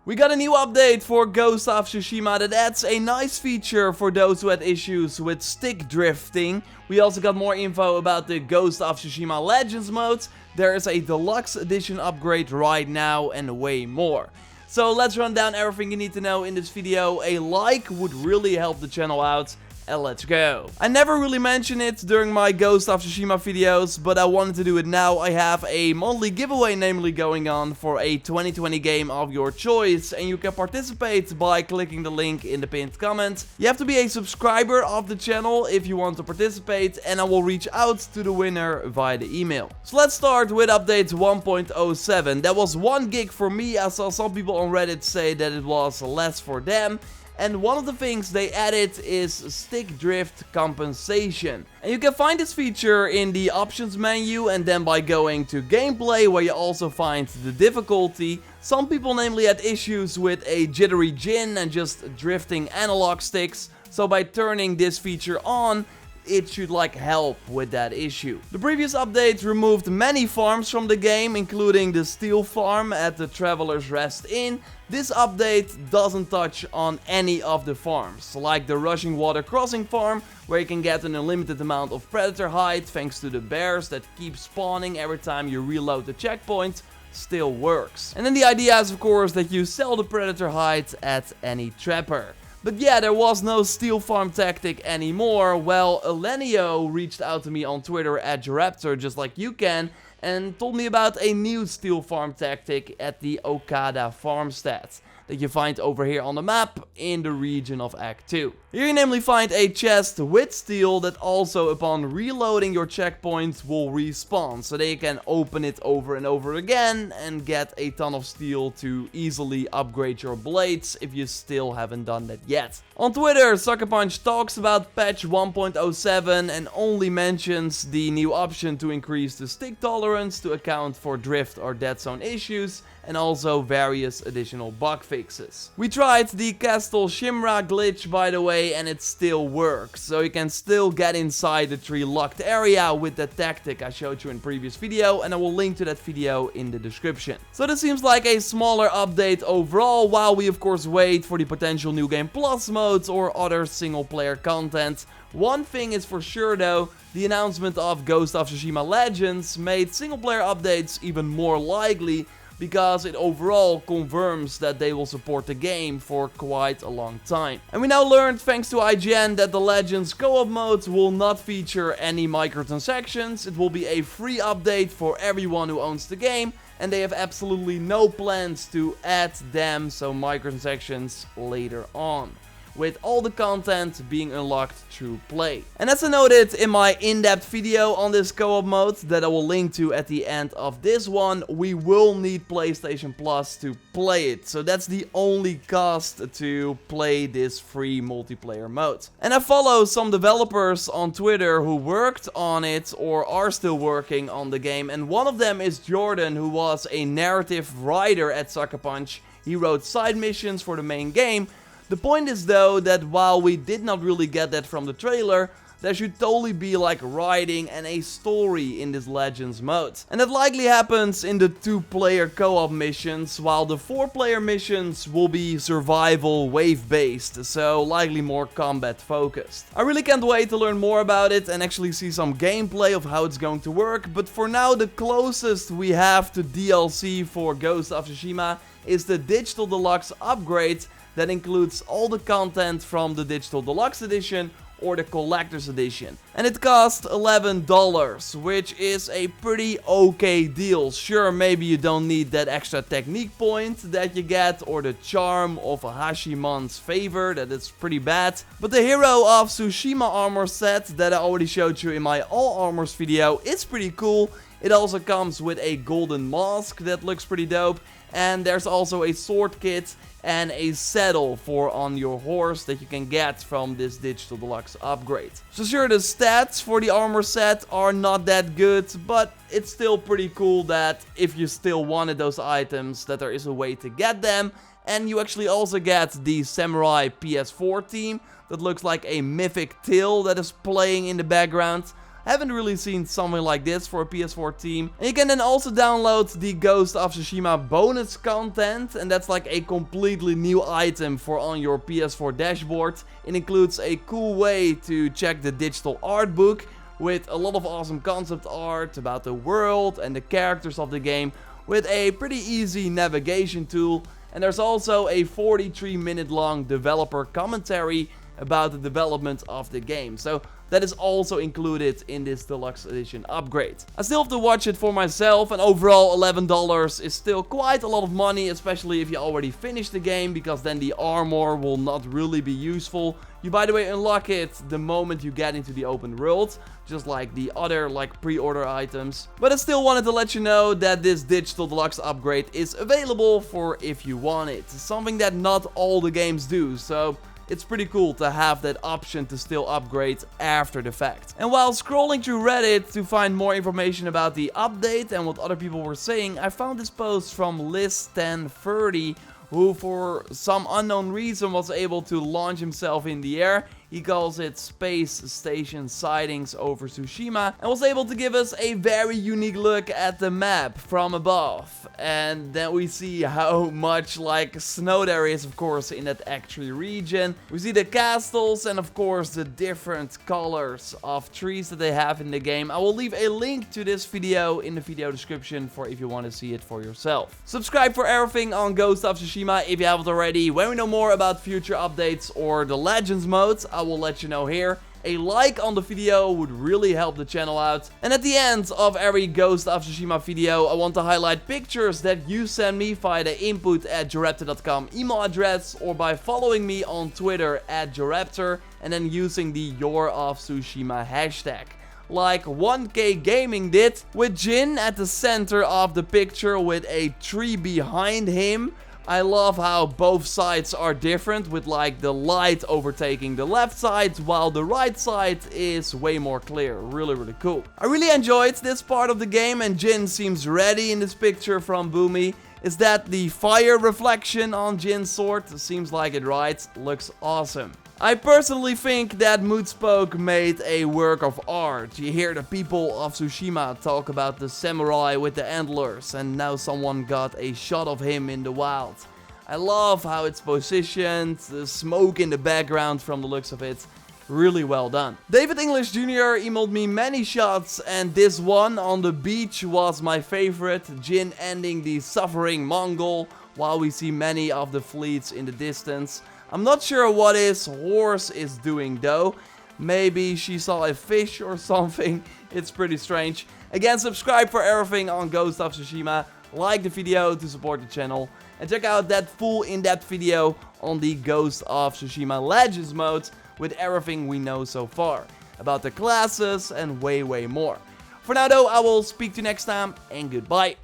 We got a new update for Ghosts of Tsushima that adds a nice feature for those who had issues with stick drifting. We also got more info about the Ghosts of Tsushima Legends mode. There is a Deluxe edition upgrade right now and way more. So let's run down everything you need to know in this video. A like would really help the channel out. And let's go. I never really mention it during my Ghost of Tsushima videos, but I wanted to do it now. I have a monthly giveaway namely going on for a 2020 game of your choice, and you can participate by clicking the link in the pinned comment. You have to be a subscriber of the channel if you want to participate, and I will reach out to the winner via the email. So let's start with update 1.07. That was 1 gig for me. I saw some people on Reddit say that it was less for them. And one of the things they added is stick drift compensation. And you can find this feature in the options menu, and then by going to gameplay, where you also find the difficulty. Some people namely had issues with a jittery Jin and just drifting analog sticks. So by turning this feature on, it should help with that issue. The previous update removed many farms from the game, including the steel farm at the Traveler's Rest Inn. This update doesn't touch on any of the farms, like the Rushing Water Crossing farm, where you can get an unlimited amount of predator hide thanks to the bears that keep spawning every time you reload the checkpoint. Still works. And then the idea is of course that you sell the predator hide at any trapper. But yeah, there was no steel farm tactic anymore. Well, Elenio reached out to me on Twitter at JorRaptor, just like you can, and told me about a new steel farm tactic at the Okada farmstead that you find over here on the map in the region of Act 2. Here you namely find a chest with steel that also upon reloading your checkpoint will respawn, so that you can open it over and over again and get a ton of steel to easily upgrade your blades if you still haven't done that yet. On Twitter, Sucker Punch talks about patch 1.07 and only mentions the new option to increase the stick tolerance to account for drift or dead zone issues, and also various additional bug fixes. We tried the Castle Shimra glitch, by the way, and it still works. So you can still get inside the tree locked area with that tactic I showed you in previous video, and I will link to that video in the description. So this seems like a smaller update overall, while we of course wait for the potential New Game Plus modes or other single player content. One thing is for sure though, the announcement of Ghosts of Tsushima Legends made single player updates even more likely, because it overall confirms that they will support the game for quite a long time. And we now learned, thanks to IGN, that the Legends co-op mode will not feature any microtransactions. It will be a free update for everyone who owns the game, and they have absolutely no plans to add them, so microtransactions later on, with all the content being unlocked through play. And as I noted in my in-depth video on this co-op mode that I will link to at the end of this one, we will need PlayStation Plus to play it. So that's the only cost to play this free multiplayer mode. And I follow some developers on Twitter who worked on it or are still working on the game, and one of them is Jordan, who was a narrative writer at Sucker Punch. He wrote side missions for the main game. The point is though that while we did not really get that from the trailer, there should totally be writing and a story in this Legends mode. And that likely happens in the 2-player co-op missions, while the 4-player missions will be survival wave based, so likely more combat focused. I really can't wait to learn more about it and actually see some gameplay of how it's going to work, but for now the closest we have to DLC for Ghost of Tsushima is the Digital Deluxe upgrade that includes all the content from the Digital Deluxe Edition or the Collector's Edition. And it costs $11, which is a pretty okay deal. Sure, maybe you don't need that extra technique point that you get, or the charm of a Hashimon's favor, that is pretty bad. But the Hero of Tsushima armor set that I already showed you in my All Armors video is pretty cool. It also comes with a golden mask that looks pretty dope. And there's also a sword kit and a saddle for on your horse that you can get from this Digital Deluxe upgrade. So sure, the stats for the armor set are not that good, but it's still pretty cool that if you still wanted those items, that there is a way to get them. And you actually also get the Samurai PS4 theme that looks like a mythic tale that is playing in the background. Haven't really seen something like this for a PS4 team. And you can then also download the Ghosts of Tsushima bonus content, and that's like a completely new item for on your PS4 dashboard. It includes a cool way to check the digital art book with a lot of awesome concept art about the world and the characters of the game, with a pretty easy navigation tool. And there's also a 43-minute long developer commentary about the development of the game. So that is also included in this deluxe edition upgrade. I still have to watch it for myself, and overall $11 is still quite a lot of money, especially if you already finished the game, because then the armor will not really be useful. You, by the way, unlock it the moment you get into the open world, just like the other pre-order items. But I still wanted to let you know that this digital deluxe upgrade is available for if you want it. Something that not all the games do, so it's pretty cool to have that option to still upgrade after the fact. And while scrolling through Reddit to find more information about the update and what other people were saying, I found this post from Liz1030, who for some unknown reason was able to launch himself in the air. He calls it Space Station Sightings over Tsushima, and was able to give us a very unique look at the map from above. And then we see how much snow there is, of course, in that actual region. We see the castles and of course the different colors of trees that they have in the game. I will leave a link to this video in the video description for if you want to see it for yourself. Subscribe for everything on Ghosts of Tsushima if you haven't already. When we know more about future updates or the Legends modes, I will let you know here. A like on the video would really help the channel out. And at the end of every Ghost of Tsushima video, I want to highlight pictures that you send me via the input@JorRaptor.com email address, or by following me on Twitter @JorRaptor, and then using the JorOfTsushima hashtag. Like 1K Gaming did, with Jin at the center of the picture with a tree behind him. I love how both sides are different, with the light overtaking the left side while the right side is way more clear. Really, really cool. I really enjoyed this part of the game, and Jin seems ready in this picture from Boomy. Is that the fire reflection on Jin's sword? Seems like it, right? Looks awesome. I personally think that Moodspoke made a work of art. You hear the people of Tsushima talk about the samurai with the antlers, and now someone got a shot of him in the wild. I love how it's positioned, the smoke in the background from the looks of it. Really well done. David English Jr. emailed me many shots, and this one on the beach was my favorite. Jin ending the suffering Mongol while we see many of the fleets in the distance. I'm not sure what his horse is doing though. Maybe she saw a fish or something. It's pretty strange. Again, subscribe for everything on Ghost of Tsushima. Like the video to support the channel. And check out that full in-depth video on the Ghost of Tsushima Legends mode, with everything we know so far about the classes and way more. For now though, I will speak to you next time, and goodbye.